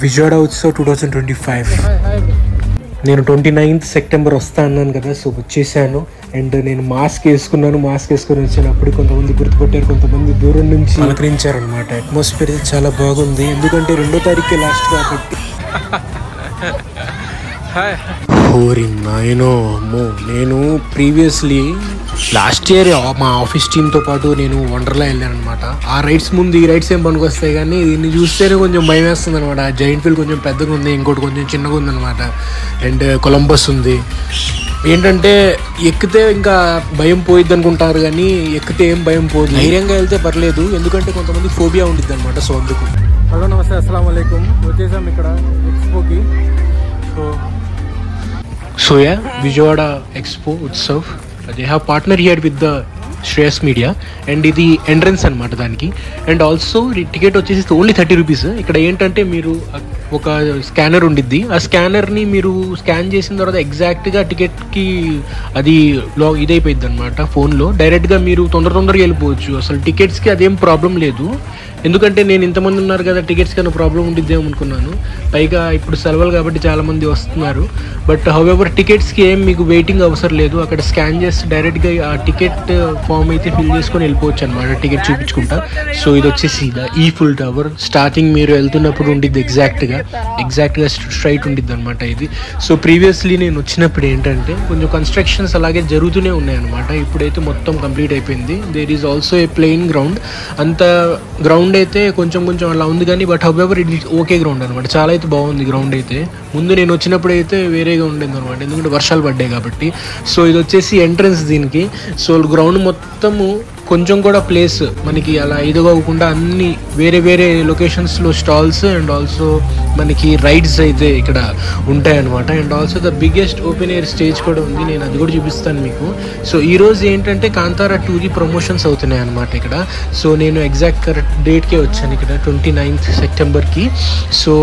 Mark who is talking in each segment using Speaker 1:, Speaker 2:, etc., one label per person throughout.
Speaker 1: విజయవాడ ఉత్సవ్ 2025. నేను 29th September వస్తా అన్నాను కదా, సో వచ్చేసాను. అండ్ నేను మాస్క్ వేసుకుని వచ్చాను. అప్పుడు కొంతమంది గుర్తుపట్టారు, కొంతమంది దూరం నుంచి పలకరించారు అనమాట. అట్మాస్ఫియర్ చాలా బాగుంది, ఎందుకంటే 2వ తారీఖు లాస్ట్ కాబట్టి. నేను ప్రీవియస్లీ లాస్ట్ ఇయర్ మా ఆఫీస్ టీమ్తో పాటు నేను వండర్లా వెళ్ళాను అనమాట. ఆ రైడ్స్ ముందు ఈ రైడ్స్ ఏం పనికి వస్తాయి, కానీ దీన్ని చూస్తేనే కొంచెం భయం వేస్తుంది అనమాట. జైంట్ వీల్ కొంచెం పెద్దగా ఉంది, ఇంకోటి కొంచెం చిన్నగా ఉందన్నమాట. అండ్ కొలంబస్ ఉంది. ఏంటంటే ఎక్కితే ఇంకా భయం పోయిద్ది అనుకుంటారు, కానీ ఎక్కితే ఏం భయం పోదు. ధైర్యంగా వెళ్తే పర్లేదు, ఎందుకంటే కొంతమంది ఫోబియా ఉండిద్ది అనమాట. సో అందుకు.
Speaker 2: హలో, నమస్తే, అస్సలాము అలైకుం. వచ్చేసాం ఇక్కడ ఎక్స్పోకి.
Speaker 1: So yeah, Vijayawada Expo Utsav. They have partnered here with the Shreyas Media, and ఇది ఎంట్రన్స్ అనమాట దానికి. అండ్ ఆల్సో టికెట్ వచ్చేసి ఓన్లీ 30 రూపీస్. ఇక్కడ ఏంటంటే మీరు ఒక స్కానర్ ఉండిద్ది, ఆ స్కానర్ని మీరు స్కాన్ చేసిన తర్వాత ఎగ్జాక్ట్గా టికెట్కి అది ఇదైపోయింది అనమాట. ఫోన్లో డైరెక్ట్గా మీరు తొందరగా వెళ్ళిపోవచ్చు. అసలు టికెట్స్కి అదేం ప్రాబ్లం లేదు, ఎందుకంటే నేను ఇంతమంది ఉన్నారు కదా, టికెట్స్ కన్నా ప్రాబ్లం ఉండిద్దేమో అనుకున్నాను. పైగా ఇప్పుడు సెలవులు కాబట్టి చాలామంది వస్తున్నారు. బట్ హౌఎవర్ టికెట్స్కి ఏం మీకు వెయిటింగ్ అవసరం లేదు. అక్కడ స్కాన్ చేసి డైరెక్ట్గా ఆ టికెట్ ఫామ్ అయితే ఫిల్ చేసుకొని వెళ్ళిపోవచ్చు అనమాట, టికెట్ చూపించుకుంటా. సో ఇది వచ్చేసి ఈఫిల్ టవర్. స్టార్టింగ్ మీరు వెళ్తున్నప్పుడు ఉండిద్ది ఎగ్జాక్ట్గా స్ట్రైట్ ఉండిద్ది అనమాట ఇది. సో ప్రీవియస్లీ నేను వచ్చినప్పుడు ఏంటంటే కొంచెం కన్స్ట్రక్షన్స్ అలాగే జరుగుతూనే ఉన్నాయన్నమాట. ఇప్పుడైతే మొత్తం కంప్లీట్ అయిపోయింది. There is also a playing ground. అంత గ్రౌండ్ అయితే కొంచెం అలా ఉంది, కానీ but however it is okay ground అనమాట. చాలా అయితే బాగుంది గ్రౌండ్ అయితే. ముందు నేను వచ్చినప్పుడు అయితే వేరేగా ఉండేది అనమాట, ఎందుకంటే వర్షాలు పడ్డాయి కాబట్టి. సో ఇది వచ్చేసి ఎంట్రన్స్ దీనికి. సో గ్రౌండ్ మొత్తము కొంచెం కూడా ప్లేస్ మనకి అలా ఇదిగోకుండా అన్ని వేరే లొకేషన్స్లో స్టాల్స్ అండ్ ఆల్సో మనకి రైడ్స్ అయితే ఇక్కడ ఉంటాయన్నమాట. And also the biggest open air stage కూడా ఉంది, నేను అది కూడా చూపిస్తాను మీకు. సో ఈరోజు ఏంటంటే కాంతారా 2కి ప్రమోషన్స్ అవుతున్నాయి అనమాట ఇక్కడ. సో నేను ఎగ్జాక్ట్ కరెక్ట్ డేట్కే వచ్చాను ఇక్కడ, 29th సెప్టెంబర్కి. So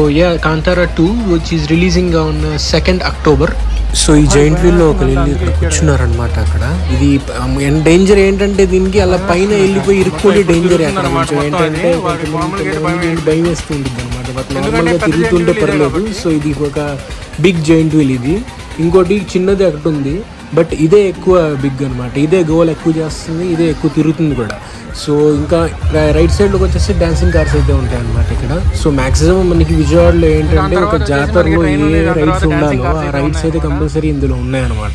Speaker 1: Kantara 2 which is releasing on 2nd October. So ఈ జైంట్ వీల్లో ఒక వెళ్ళి కూర్చున్నారనమాట అక్కడ. ఇది డేంజర్ ఏంటంటే దీనికి అలా పైన వెళ్ళిపోయి ఇరుక్కోడి డేంజర్. అక్కడ కొంచెం ఏంటంటే భయం వేస్తూ ఉంటుంది అనమాట. నార్మల్గా తిరుగుతుంటే పర్లేదు. సో ఇది ఒక బిగ్ జైంట్ వీల్ ఇది. ఇంకోటి చిన్నది అక్కడ ఉంది, బట్ ఇదే ఎక్కువ బిగ్ అనమాట. ఇదే గోల్ ఎక్కువ చేస్తుంది, ఇదే ఎక్కువ తిరుగుతుంది కూడా. సో ఇంకా రైట్ సైడ్లోకి వచ్చేసి డాన్సింగ్ కార్స్ అయితే ఉంటాయి అన్నమాట ఇక్కడ. సో మ్యాక్సిమం మనకి విజయవాడలో ఏంటంటే ఒక జాతరలో ఏ రైడ్స్ ఉండాలో ఆ రైడ్స్ అయితే కంపల్సరీ ఇందులో ఉన్నాయన్నమాట.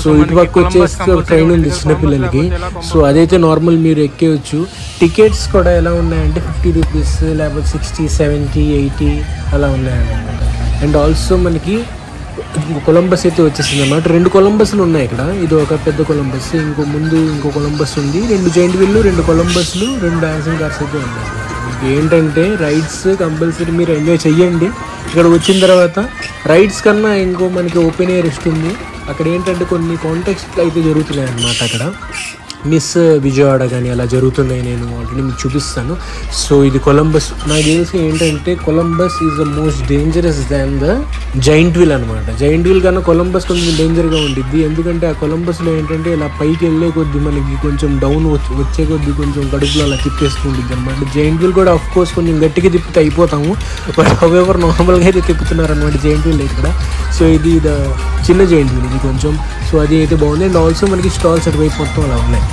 Speaker 1: సో ఇటు పక్క వచ్చేసి ఒక ట్రైన్ ఉంది చిన్నపిల్లలకి. సో అదైతే నార్మల్ మీరు ఎక్కేయచ్చు. టికెట్స్ కూడా ఎలా ఉన్నాయంటే 50 రూపీస్, లేకపోతే 60, 70, 80 అలా ఉన్నాయన్నమాట. అండ్ ఆల్సో మనకి కొలంబస్ అయితే వచ్చేసింది అన్నమాట. 2 కొలంబస్లు ఉన్నాయి ఇక్కడ. ఇది ఒక పెద్ద కొలంబస్, ఇంకో కొలంబస్ ఉంది. 2 జైంట్ వీళ్ళు, 2 కొలంబస్లు, 2 డాన్సింగ్ కార్స్ అయితే ఉన్నాయి. ఏంటంటే రైడ్స్ కంపల్సరీ మీరు ఎంజాయ్ చెయ్యండి. ఇక్కడ వచ్చిన తర్వాత రైడ్స్ కన్నా ఇంకో మనకి ఓపెన్ ఎయిర్ ఇస్తుంది. అక్కడ ఏంటంటే కొన్ని కాంటెక్స్ట్ అయితే జరుగుతున్నాయి అన్నమాట. అక్కడ మిస్ విజయవాడ కానీ అలా జరుగుతున్నాయి, నేను ఆల్రెడీ మీకు చూపిస్తాను. సో ఇది కొలంబస్. నాకు తెలిసి ఏంటంటే Columbus is the most dangerous than the giant wheel అనమాట. జైంట్ వీల్ కన్నా కొలంబస్ కొంచెం డేంజర్గా ఉండిద్ది, ఎందుకంటే ఆ కొలంబస్లో ఏంటంటే ఇలా పైకి వెళ్ళే కొద్దీ మనకి కొంచెం డౌన్ వచ్చే కొద్దీ కొంచెం కడుపులో అలా తిప్పేస్తూ ఉండిద్ది అనమాట. జైంట్ వీల్ కూడా ఆఫ్ కోర్స్ కొంచెం గట్టిగా తిప్పితే అయిపోతాము, బట్ హౌఎవర్ నార్మల్గా అయితే తిప్పుతున్నారు అనమాట జైంట్ వీల్ ఇక్కడ. సో ఇది చిన్న జైంట్ వీల్ ఇది కొంచెం. సో అది అయితే బాగుంది. అండ్ ఆల్సో మనకి స్టాల్స్ అటువైపు మొత్తం అలా ఉన్నాయి.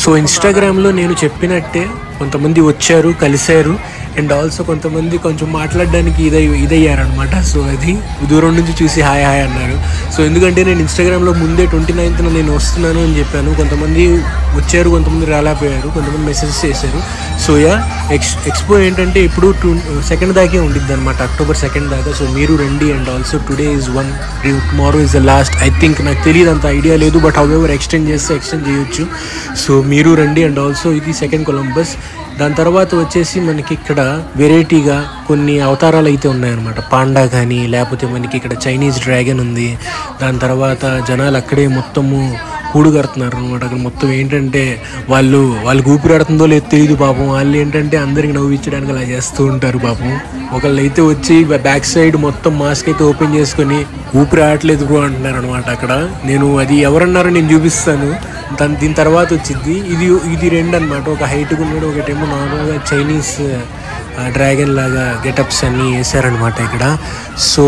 Speaker 1: సో ఇన్స్టాగ్రామ్లో నేను చెప్పినట్టే కొంతమంది వచ్చారు, కలిశారు. అండ్ ఆల్సో కొంతమంది కొంచెం మాట్లాడడానికి ఇదయ్యారనమాట. సో అది దూరం నుంచి చూసి హాయ్ అన్నారు. సో ఎందుకంటే నేను ఇన్స్టాగ్రామ్లో ముందే 29th నేను వస్తున్నాను అని చెప్పాను. కొంతమంది వచ్చారు, కొంతమంది రాలేకపోయారు, కొంతమంది మెసేజ్ చేశారు. సో ఎక్స్పో ఏంటంటే ఇప్పుడు 2nd దాకే ఉండిద్ది అనమాట, October 2nd దాకా. సో మీరు రండి. And also today is 1, tomorrow is the last. I think నాకు తెలియదు, అంత ఐడియా లేదు, బట్ హౌఎవర్ ఎక్స్టెండ్ చేస్తే ఎక్స్టెండ్ చేయొచ్చు. సో మీరు రండి. అండ్ ఆల్సో ఇది 2nd కొలంబస్. దాని తర్వాత వచ్చేసి మనకి ఇక్కడ వెరైటీగా కొన్ని అవతారాలు అయితే ఉన్నాయన్నమాట. పాండా కానీ, లేకపోతే మనకి ఇక్కడ చైనీస్ డ్రాగన్ ఉంది. దాని తర్వాత జనాలు అక్కడే మొత్తము కూడు కడుతున్నారు అనమాట. అక్కడ మొత్తం ఏంటంటే వాళ్ళకి ఊపిరాడుతుందో లేదో తెలియదు పాపం. వాళ్ళు ఏంటంటే అందరికి నవ్వించడానికి అలా చేస్తూ ఉంటారు పాపం. ఒకళ్ళు అయితే వచ్చి బ్యాక్ సైడ్ మొత్తం మాస్క్ అయితే ఓపెన్ చేసుకొని ఊపిరాడట్లేదు బ్రో అంటున్నారు అనమాట. అక్కడ నేను అది ఎవరన్నారో నేను చూపిస్తాను, దీని తర్వాత వచ్చింది. ఇది రెండు అనమాట. ఒక హైట్గా ఉన్నాడు, ఒకటేమో నార్మల్గా చైనీస్ డ్రాగన్ లాగా గెటప్స్ అన్నీ వేసారనమాట ఇక్కడ. సో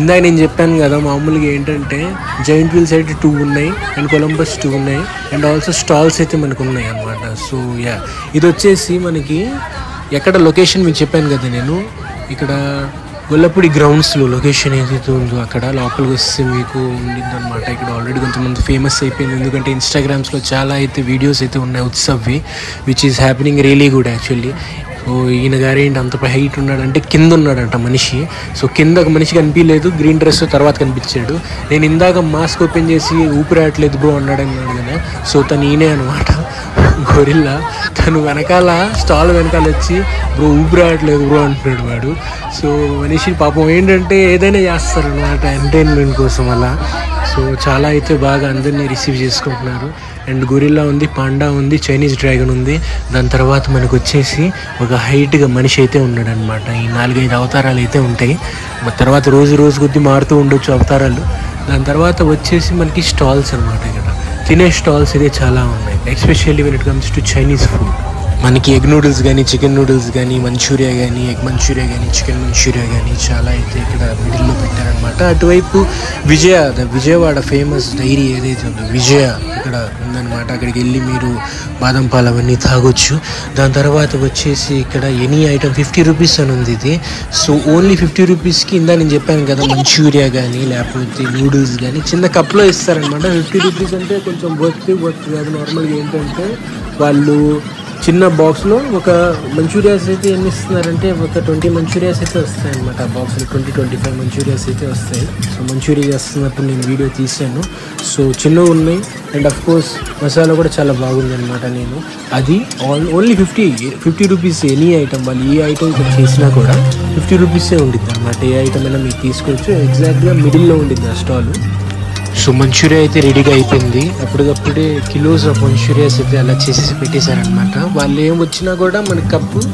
Speaker 1: ఇందాక నేను చెప్పాను కదా, మామూలుగా ఏంటంటే జైంట్ వీల్స్ అయితే 2 ఉన్నాయి అండ్ కొలంబస్ 2 ఉన్నాయి అండ్ ఆల్సో స్టాల్స్ అయితే మనకు ఉన్నాయి అనమాట. సో ఇది వచ్చేసి మనకి ఎక్కడ లొకేషన్ మీకు చెప్పాను కదా నేను, ఇక్కడ గొల్లపూడి గ్రౌండ్స్లో లొకేషన్ ఏదైతే ఉందో అక్కడ లోపలికి వస్తే మీకు ఉండింది అనమాట. ఇక్కడ ఆల్రెడీ కొంతమంది ఫేమస్ అయిపోయింది, ఎందుకంటే ఇన్స్టాగ్రామ్స్లో చాలా అయితే వీడియోస్ అయితే ఉన్నాయి ఉత్సవ్వి, which is happening really good actually. So ఈయన గారు ఏంటి అంత హైట్ ఉన్నాడంటే కింద ఉన్నాడంట మనిషి. సో కింద ఒక మనిషి కనిపించలేదు, గ్రీన్ డ్రెస్ తర్వాత కనిపించాడు. నేను ఇందాక మాస్క్ ఓపెన్ చేసి ఊపిరాడట్లేదు బ్రో అన్నాడు కదా, సో తను ఈయనే అనమాట, గొరిల్లా. తను వెనకాల స్టాల్ వెనకాల వచ్చి బ్రో ఊపిరాడట్లేదు బ్రో అంటున్నాడు వాడు. సో మనిషి పాపం ఏంటంటే ఏదైనా చేస్తారనమాట ఎంటర్టైన్మెంట్ కోసం అలా. సో చాలా అయితే బాగా అందరినీ రిసీవ్ చేసుకుంటున్నారు. అండ్ గొరిల్లా ఉంది, పాండా ఉంది, చైనీస్ డ్రాగన్ ఉంది. దాని తర్వాత మనకు వచ్చేసి ఒక హైట్గా మనిషి అయితే ఉన్నాడు అనమాట. ఈ 4-5 అవతారాలు అయితే ఉంటాయి. తర్వాత రోజు కొద్దీ మారుతూ ఉండొచ్చు అవతారాలు. దాని తర్వాత వచ్చేసి మనకి స్టాల్స్ అనమాట. ఇక్కడ తినే స్టాల్స్ అయితే చాలా ఉన్నాయి, especially when it comes to Chinese food. మనకి ఎగ్ నూడిల్స్ కానీ, చికెన్ నూడిల్స్ కానీ, మంచూరియా కానీ, ఎగ్ మంచూరియా కానీ, చికెన్ మంచూరియా కానీ చాలా అయితే ఇక్కడ మిడిల్లో పెట్టారనమాట. అటువైపు విజయవాడ ఫేమస్ డైరీ ఏదైతే ఉందో విజయ ఇక్కడ ఉందన్నమాట. అక్కడికి వెళ్ళి మీరు బాదం పాలు అవన్నీ తాగొచ్చు. దాని తర్వాత వచ్చేసి ఇక్కడ ఎనీ ఐటమ్ 50 రూపీస్ అని ఉంది ఇది. సో ఓన్లీ 50 రూపీస్కి ఇందా నేను చెప్పాను కదా, మంచూరియా కానీ లేకపోతే నూడిల్స్ కానీ చిన్న కప్లో ఇస్తారనమాట. 50 రూపీస్ అంటే కొంచెం వర్త్ కాదు. నార్మల్గా ఏంటంటే వాళ్ళు చిన్న బాక్స్లో ఒక మంచూరియాస్ అయితే ఎన్ని ఇస్తున్నారంటే ఒక 20 మంచూరియాస్ అయితే వస్తాయి అనమాట. ఆ బాక్స్లో 20-25 మంచూరియాస్ అయితే వస్తాయి. సో మంచూరియా చేస్తున్నప్పుడు నేను వీడియో తీశాను. సో చిన్నవి ఉన్నాయి అండ్ అఫ్ కోర్స్ మసాలా కూడా చాలా బాగుంది అనమాట. నేను అది ఓన్లీ 50 రూపీస్ ఎనీ ఐటమ్. వాళ్ళు ఏ ఐటమ్ ఇక్కడ చేసినా కూడా 50 రూపీసే ఉండిద్ది అనమాట. ఏ ఐటమ్ అయినా మీరు తీసుకోవచ్చు. ఎగ్జాక్ట్గా మిడిల్లో ఉండిద్ది ఆ స్టాల్. సో మంచూరియా అయితే రెడీగా అయిపోయింది. అప్పటికప్పుడే కిలోస్ ఆఫ్ మంచూరియాస్ అయితే అలా చేసేసి పెట్టేశారనమాట. వాళ్ళు ఏం వచ్చినా కూడా మనకి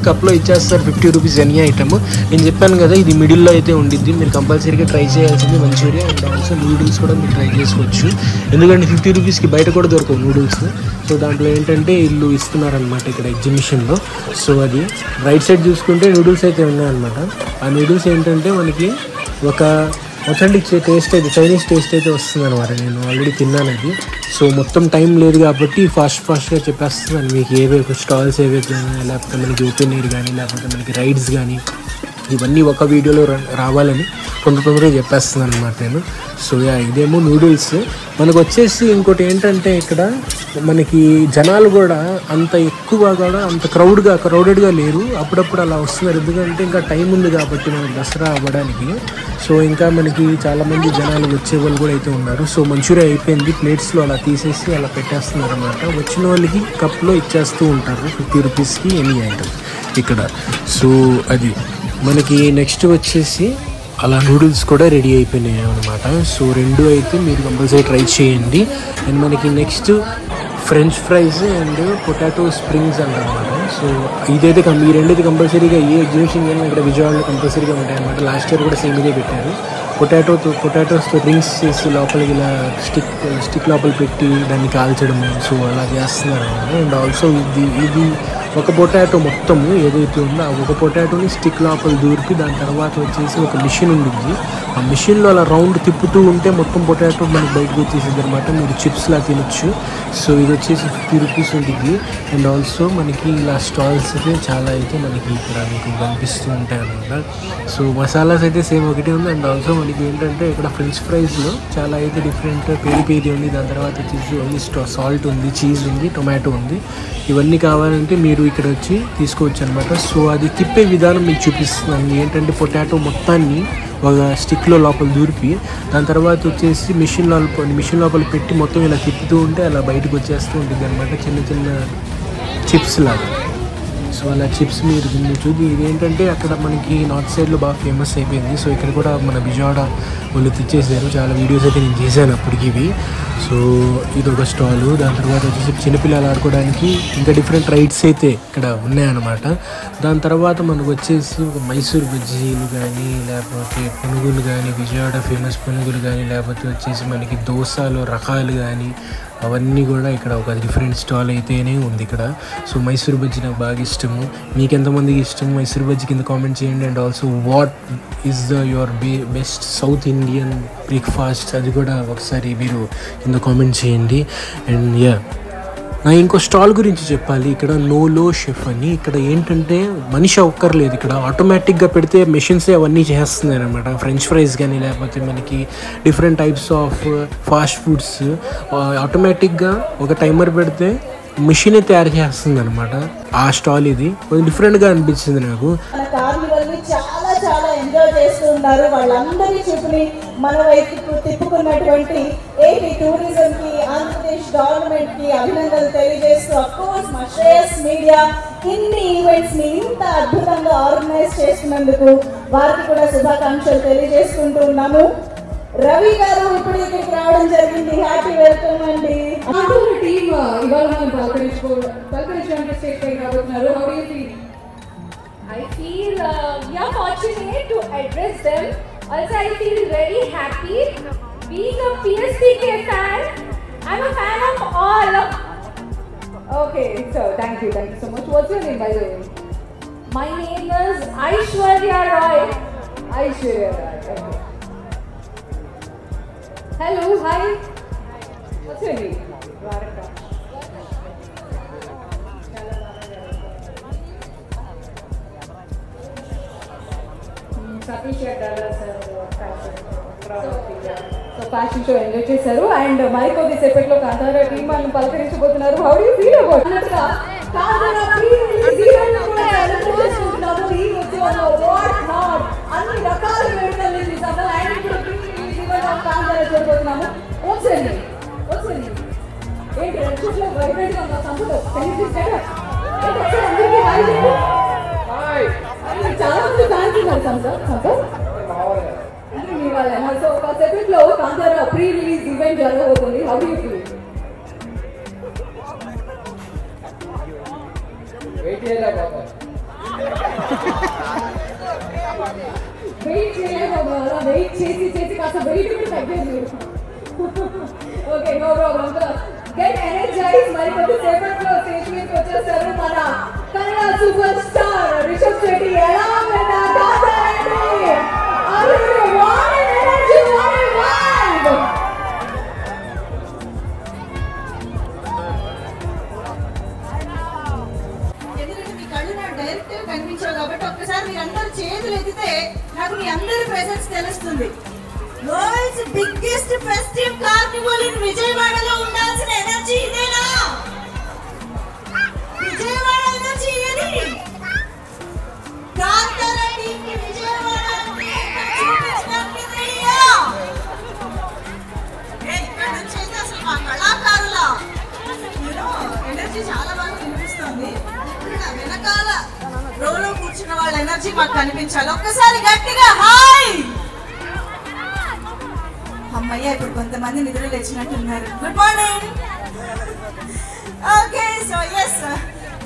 Speaker 1: కప్లో ఇచ్చేస్తారు 50 రూపీస్ ఎనీ ఐటమ్. నేను చెప్పాను కదా ఇది మిడిల్లో అయితే ఉండిద్ది. మీరు కంపల్సరీగా ట్రై చేయాల్సింది మంచూరియా అండ్ ఆల్సో నూడిల్స్ కూడా మీరు ట్రై చేసుకోవచ్చు. ఎందుకంటే 50 రూపీస్కి బయట కూడా దొరకవు నూడిల్స్. సో దాంట్లో ఏంటంటే వీళ్ళు ఇస్తున్నారనమాట ఇక్కడ ఎగ్జిబిషన్లో. సో అది రైట్ సైడ్ చూసుకుంటే నూడిల్స్ అయితే ఉన్నాయన్నమాట. ఆ నూడిల్స్ ఏంటంటే మనకి ఒక ఒథెంటిక్ టేస్ట్ అయితే చైనీస్ టేస్ట్ అయితే వస్తుంది అనమాట. నేను ఆల్రెడీ తిన్నాను అది. సో మొత్తం టైం లేదు కాబట్టి ఫాస్ట్గా చెప్పేస్తున్నాను మీకు ఏవేవి స్టాల్స్ ఏవేవి కానీ, లేకపోతే మనకి ఓపెన్ ఎయిర్ కానీ, లేకపోతే మనకి రైడ్స్ కానీ, ఇవన్నీ ఒక వీడియోలో రావాలని తొందరగా చెప్పేస్తున్నాను అనమాట నేను. సో ఇదేమో నూడిల్స్. మనకు వచ్చేసి ఇంకోటి ఏంటంటే ఇక్కడ మనకి జనాలు కూడా అంత ఎక్కువ కూడా అంత క్రౌడెడ్గా లేరు. అప్పుడప్పుడు అలా వస్తున్నారు, ఎందుకంటే ఇంకా టైం ఉంది కాబట్టి మనకి దసరా అవ్వడానికి. సో ఇంకా మనకి చాలామంది జనాలు వచ్చే వాళ్ళు కూడా అయితే ఉన్నారు. సో మంచూరియా అయిపోయింది, ప్లేట్స్లో అలా తీసేసి అలా పెట్టేస్తున్నారు అనమాట. వచ్చిన వాళ్ళకి కప్లో ఇచ్చేస్తూ ఉంటారు 50 రూపీస్కి ఎనీ ఐటమ్ ఇక్కడ. సో అది మనకి నెక్స్ట్ వచ్చేసి అలా నూడిల్స్ కూడా రెడీ అయిపోయినాయి అనమాట. సో రెండు అయితే మీరు కంపల్సరీ ట్రై చేయండి. అండ్ మనకి next French fries and potato springs అంటారనమాట. సో ఇదైతే ఈ రెండైతే కంపల్సరీగా ఏ ఎగ్జిబిషన్ కానీ ఇక్కడ విజయవాడలో కంపల్సరీగా ఉంటాయి అనమాట. లాస్ట్ ఇయర్ కూడా సేమ్ ఇదే పెట్టారు. పొటాటోస్తో డ్రింక్స్ చేసి లోపలికి ఇలా స్టిక్ లోపల పెట్టి దాన్ని కాల్చడము. సో అలా చేస్తున్నారు అనమాట. అండ్ ఆల్సో ఇది ఒక పొటాటో మొత్తము ఏదైతే ఉందో ఆ ఒక పొటాటోని స్టిక్ లోపల దూరికి దాని తర్వాత వచ్చేసి ఒక మిషన్ ఉంటుంది. ఆ మిషన్లో అలా రౌండ్ తిప్పుతూ ఉంటే మొత్తం పొటాటో మనకి బయటకు వచ్చేసింది అనమాట. మీరు చిప్స్లా తినొచ్చు. సో ఇది వచ్చేసి 50 రూపీస్ ఉంటుంది. అండ్ ఆల్సో మనకి ఇలా స్టాల్స్ అయితే చాలా అయితే మనకి ఇక్కడ మీకు కనిపిస్తూ ఉంటాయి అనమాట. సో మసాలాస్ అయితే సేమ్ ఒకటే ఉంది. అండ్ ఆల్సో మనకి ఏంటంటే ఇక్కడ ఫ్రెంచ్ ఫ్రైస్లో చాలా అయితే డిఫరెంట్ పేరి ఉంది. దాని తర్వాత వచ్చేసి ఓన్లీ సాల్ట్ ఉంది, చీజ్ ఉంది, టొమాటో ఉంది. ఇవన్నీ కావాలంటే మీరు ఇక్కడ వచ్చి తీసుకోవచ్చు అనమాట. సో అది తిప్పే విధానం మీకు చూపిస్తున్నాను. ఏంటంటే పొటాటో మొత్తాన్ని ఒక స్టిక్లో లోపల దూరిపి దాని తర్వాత వచ్చేసి మిషన్ లోపల పెట్టి మొత్తం ఇలా తిప్పుతూ ఉంటే అలా బయటకు వచ్చేస్తూ ఉంటుంది అనమాట, చిన్న చిప్స్ లాగా. సో అలా చిప్స్ మీరు చూసి ఇదేంటంటే అక్కడ మనకి నార్త్ సైడ్లో బాగా ఫేమస్ అయిపోయింది. సో ఇక్కడ కూడా మన విజయవాడ వాళ్ళు తెచ్చేసారు. చాలా వీడియోస్ అయితే నేను చేశాను అప్పటికి ఇవి. సో ఇది ఒక స్టాలు. దాని తర్వాత వచ్చేసి చిన్నపిల్లలు ఆడుకోవడానికి ఇంకా డిఫరెంట్ రైడ్స్ అయితే ఇక్కడ ఉన్నాయన్నమాట. దాని తర్వాత మనకు వచ్చేసి ఒక మైసూర్ బజ్జీలు కానీ, లేకపోతే పునుగులు కానీ, విజయవాడ ఫేమస్ పునుగులు కానీ, లేకపోతే వచ్చేసి మనకి దోశలో రకాలు కానీ, అవన్నీ కూడా ఇక్కడ ఒక డిఫరెంట్ స్టాల్ అయితేనే ఉంది ఇక్కడ. సో మైసూర్ బజ్జీ నాకు బాగా ఇష్టము. మీకు ఎంతమందికి ఇష్టం మైసూర్ బజ్జీ కింద కామెంట్ చేయండి. And also what is your best south Indian breakfast, అది కూడా ఒకసారి మీరు కింద కామెంట్ చేయండి. అండ్ నా ఇంకో స్టాల్ గురించి చెప్పాలి. ఇక్కడ నోలో షెఫ్ అని. ఇక్కడ ఏంటంటే మనిషి ఒక్కర్లేదు, ఇక్కడ ఆటోమేటిక్గా పెడితే మెషిన్సే అవన్నీ చేస్తున్నాయి అనమాట. ఫ్రెంచ్ ఫ్రైస్ కానీ, లేకపోతే మనకి different types of fast foods ఆటోమేటిక్గా ఒక టైమర్ పెడితే మిషనే తయారు చేస్తుంది అనమాట. ఆ స్టాల్ ఇది కొంచెం డిఫరెంట్గా అనిపించింది నాకు.
Speaker 3: చాలా చాలా ఎంజాయ్ చేస్తున్నారు. వాళ్ళందరి చూపుని మన వైపుకు తిప్పుకున్నటువంటి ఏపీ టూరిజం కి, ఆంధ్రప్రదేశ్ గవర్నమెంట్ కి అభినందనలు తెలియజేస్తూ, అఫ్ కోర్స్ మా శ్రేయస్ మీడియా ఇన్ని ఈవెంట్స్ ని ఇంత అద్భుతంగా ఆర్గనైజ్ చేస్తున్నందుకు వారికి కూడా శుభాకాంక్షలు తెలియజేసుకుంటూ ఉన్నాము. రవి గారు ఇప్పుడు ఇక్కడికి రావడం జరిగింది. హ్యాపీ వెల్కమ్ అండి.
Speaker 4: టీమ్ ఇవాళ మనం పలకరించడానికి స్టేజ్ పైకి రాబోతున్నారు. How do you feel?
Speaker 5: I feel we are fortunate to address them. Also, I feel very happy. Being a PSPK fan, I'm a fan of all.
Speaker 4: Okay, so thank you so much. What's your name, by the way?
Speaker 5: My name is Aishwarya Roy.
Speaker 4: Aishwarya Roy. Okay. Hello, hi. What's your name? Varaka. So fashion show enjoy చేశారు. And మరికొద్ది సేపట్లో Kantara team మనం పలకరించబోతున్నారు. How do you feel about అన్నట్టుగా కాంతారా అన్ని రకాల వేడుకలు చేశాము. అండ్ ఇప్పుడు కాంతారా చూడబోతున్నాము. వచ్చేయండి ఏంటి చుట్టూ వైబ్రేట్ గా సంపుతో చాలా మంది ఫ్యాన్స్ ఉన్నారు. సంతో మీ వాళ్ళ సో ఒక సెకండ్ లో కాంతారా ప్రీ రిలీజ్ ఈవెంట్ జరగబోతుంది. How do you feel? Wait చేయలేకపోతే అలా వెయిట్ చేసి కాస్త వెయిట్ కూడా తగ్గేది. Okay, no problem. Get energise. మరి కొద్ది సేపట్లో స్టేజ్ మీదకి వచ్చేస్తారు మన కన్నడ సూపర్ స్టార్ రిషబ్ శెట్టి. ఎలా ఉన్నా
Speaker 3: ఎందుకంటే మీ కళ్ళు నాకు డైరెక్ట్ కనిపించావు కాబట్టి ఒక్కసారి మీరందరూ చేతులు ఎత్తితే నాకు మీ అందరి ప్రెసెన్స్ తెలుస్తుంది. World's biggest festive Carnival in విజయవాడలో ఉండాల్సిన ఎనర్జీ ఇదేనా? విజయవాడ ఎనర్జీ ఏది? కాంతారా టీమ్ కి విజయవాడ చూపించడానికి రెడీయా? ఇక్కడ నుంచి అయితే అసలు మా కళాకారుల ఎనర్జీ చాలా బాగా కనిపిస్తుంది. వెనకాల రోలో కూర్చున్న వాళ్ళ ఎనర్జీ మాకు కనిపించాలి. ఒక్కసారి గట్టిగా హాయ్. అమ్మయ్య, ఇప్పుడు కొంతమంది నిద్ర లేచినట్టున్నారు. Good morning. Okay, so yes,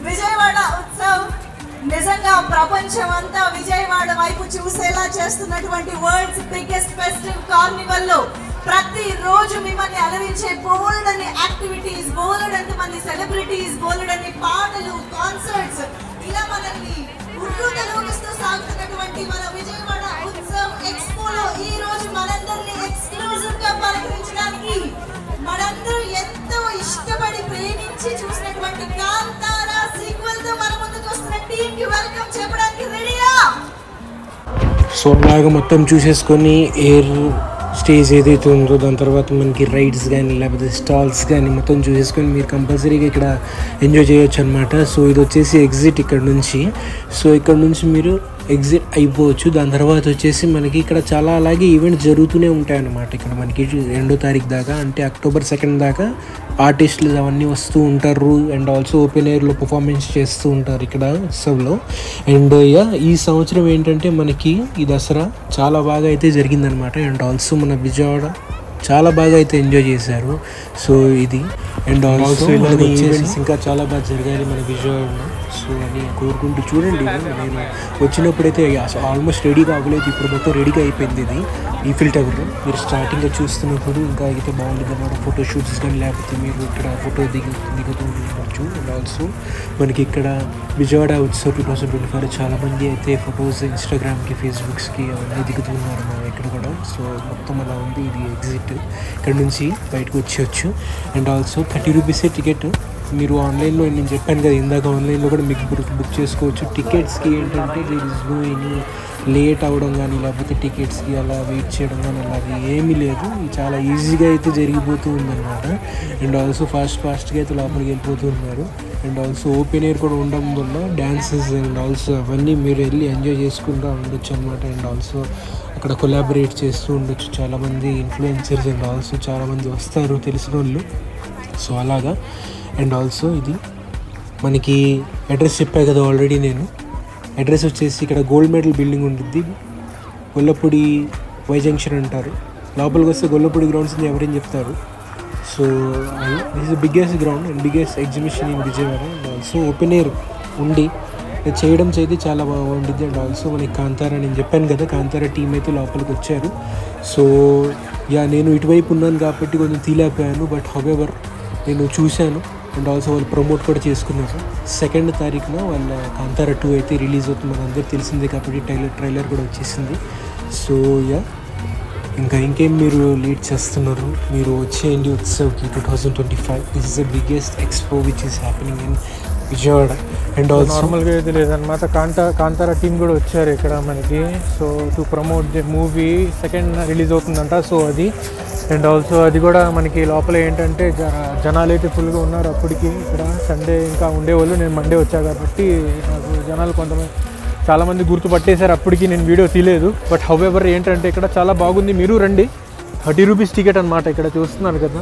Speaker 3: Vijayawada Utsav నిజంగా ప్రపంచం అంతా విజయవాడ వైపు చూసేలా చేస్తున్నటువంటి వరల్డ్స్ బిగ్గెస్ట్ ఫెస్టివ్ కార్నివల్ లో ప్రతి రోజు మిమ్మల్ని అలరించే బోల్డ్ అనే యాక్టివిటీస్, బోల్డ్ అంత మంది సెలబ్రిటీస్, బోల్డ్ అనే పాటలు, కాన్సర్ట్స్, ఇలా మనల్ని ఉర్రూతలూగిస్తూ సాగుతున్నటువంటి మన విజయవాడ ఉత్సవ్ ఎక్స్పోలో ఈ రోజు మనందరినీ ఎక్స్క్లూజివ్ గా పలకరించడానికి మనందరూ ఎంతో ఇష్టపడి ప్రేమించి చూసినటువంటి కాంతారా సీక్వెల్ తో మన ముందుకు వస్తున్న టీమ్ కి వెల్కమ్ చెప్పడానికి రెడీయా?
Speaker 1: సో అలాగా మొత్తం చూసేసుకొని ఎయిర్ స్టేజ్ ఏదైతే ఉందో దాని తర్వాత మనకి రైడ్స్ కానీ లేకపోతే స్టాల్స్ కానీ మొత్తం చూసేసుకొని మీరు కంపల్సరీగా ఇక్కడ ఎంజాయ్ చేయొచ్చు అనమాట. సో ఇది వచ్చేసి ఎగ్జిట్ ఇక్కడ నుంచి. సో ఇక్కడ నుంచి మీరు ఎగ్జిట్ అయిపోవచ్చు. దాని తర్వాత వచ్చేసి మనకి ఇక్కడ చాలా అలాగే ఈవెంట్స్ జరుగుతూనే ఉంటాయి అన్నమాట. ఇక్కడ మనకి 2వ తారీఖు దాకా, అంటే అక్టోబర్ 2 దాకా ఆర్టిస్టులు అవన్నీ వస్తూ ఉంటారు. అండ్ ఆల్సో ఓపెన్ ఎయిర్లో పర్ఫార్మెన్స్ చేస్తూ ఉంటారు ఇక్కడ ఉత్సవ్లో. అండ్ ఈ సంవత్సరం ఏంటంటే మనకి ఈ దసరా చాలా బాగా అయితే జరిగిందనమాట. అండ్ ఆల్సో మన విజయవాడ చాలా బాగా అయితే ఎంజాయ్ చేశారు. సో ఇది అండ్ ఆల్సో ఇలాంటి ఈవెంట్స్ ఇంకా చాలా బాగా జరగాలి మన విజయవాడలో. సో అని కోరుకుంటూ చూడండి. నేను వచ్చినప్పుడైతే ఆల్మోస్ట్ రెడీగా అవ్వలేదు, ఇప్పుడు మొత్తం రెడీగా అయిపోయింది. ఇది ఈఫిల్ టవర్ మీరు స్టార్టింగ్గా చూస్తున్నప్పుడు ఇంకా అయితే బాగుంటుంది అన్నమాట. ఫోటో షూట్స్ కానీ లేకపోతే మీరు ఇక్కడ ఫోటో దిగుతూ ఉండొచ్చు. అండ్ ఆల్సో మనకి ఇక్కడ విజయవాడ ఉత్సవ్ 2025 చాలామంది అయితే ఫొటోస్ ఇన్స్టాగ్రామ్కి, ఫేస్బుక్స్కి అవన్నీ దిగుతున్నారు మనం ఇక్కడ కూడా. సో మొత్తం అలా ఉంది. ఇది ఎగ్జిట్, ఇక్కడ నుంచి బయటకు వచ్చేయచ్చు. అండ్ ఆల్సో 30 రూపీసే టికెట్. మీరు ఆన్లైన్లో నేను చెప్పాను కదా ఇందాక, ఆన్లైన్లో కూడా మీకు బుక్ చేసుకోవచ్చు. టికెట్స్కి ఏంటంటే there is no any late అవ్వడం కానీ లేకపోతే టికెట్స్కి అలా వెయిట్ చేయడం కానీ అలాగే ఏమీ లేదు. చాలా ఈజీగా అయితే జరిగిపోతూ ఉందన్నమాట. అండ్ ఆల్సో ఫాస్ట్గా అయితే లోపలికి వెళ్ళిపోతూ ఉన్నారు. అండ్ ఆల్సో ఓపెన్ ఎయిర్ కూడా ఉండడం వల్ల డ్యాన్సెస్ అండ్ ఆల్సో అవన్నీ మీరు వెళ్ళి ఎంజాయ్ చేసుకుంటూ ఉండొచ్చు అనమాట. అండ్ ఆల్సో అక్కడ కొలాబరేట్ చేస్తూ ఉండొచ్చు చాలామంది ఇన్ఫ్లుయెన్సర్స్ అండ్ ఆల్సో చాలామంది వస్తారు తెలిసిన వాళ్ళు. సో అలాగా. అండ్ ఆల్సో ఇది మనకి అడ్రస్ చెప్పాను కదా ఆల్రెడీ నేను. అడ్రస్ వచ్చేసి ఇక్కడ గోల్డ్ మెడల్ బిల్డింగ్ ఉంటుంది, గొల్లపూడి వై జంక్షన్ అంటారు. లోపలికి వస్తే గొల్లపూడి గ్రౌండ్స్ అని ఎవరైనా చెప్తారు. So this is the biggest ground and biggest exhibition in Vijayawada. And also open air ఉండి చేయడం అయితే చాలా బాగుంటుంది. అండ్ ఆల్సో మనకి కాంతారా, నేను చెప్పాను కదా కాంతారా టీం అయితే లోపలికి వచ్చారు. సో నేను ఇటువైపు ఉన్నాను కాబట్టి కొంచెం తీలేకపోయాను, బట్ హౌవెవర్ నేను చూశాను. అండ్ ఆల్సో వాళ్ళు ప్రమోట్ కూడా చేసుకున్నారు. 2వ తారీఖున వాళ్ళ కాంతారా 2 అయితే రిలీజ్ అవుతుంది, మన అందరికి తెలిసిందే కాబట్టి ట్రైలర్ కూడా వచ్చేసింది. సో ఇంకేం మీరు లీడ్ చేస్తున్నారు, మీరు వచ్చేయండి ఉత్సవ్కి 2025. This is the biggest expo which is happening in Vijayawada. And also
Speaker 2: నార్మల్గా అయితే లేదనమాట, కాంతారా టీం కూడా వచ్చారు ఇక్కడ మనకి. So to promote the movie 2nd release అవుతుందంట. సో అది అండ్ ఆల్సో అది కూడా మనకి లోపల ఏంటంటే జనాలు అయితే ఫుల్గా ఉన్నారు అప్పటికి. ఇక్కడ సండే ఇంకా ఉండేవాళ్ళు, నేను మండే వచ్చా కాబట్టి నాకు జనాలు చాలామంది గుర్తుపట్టేశారు. అప్పటికి నేను వీడియో తీయలేదు, బట్ హౌవెవర్ ఏంటంటే ఇక్కడ చాలా బాగుంది. మీరు రండి. 30 రూపీస్ టికెట్ అనమాట, ఇక్కడ చూస్తున్నాను కదా.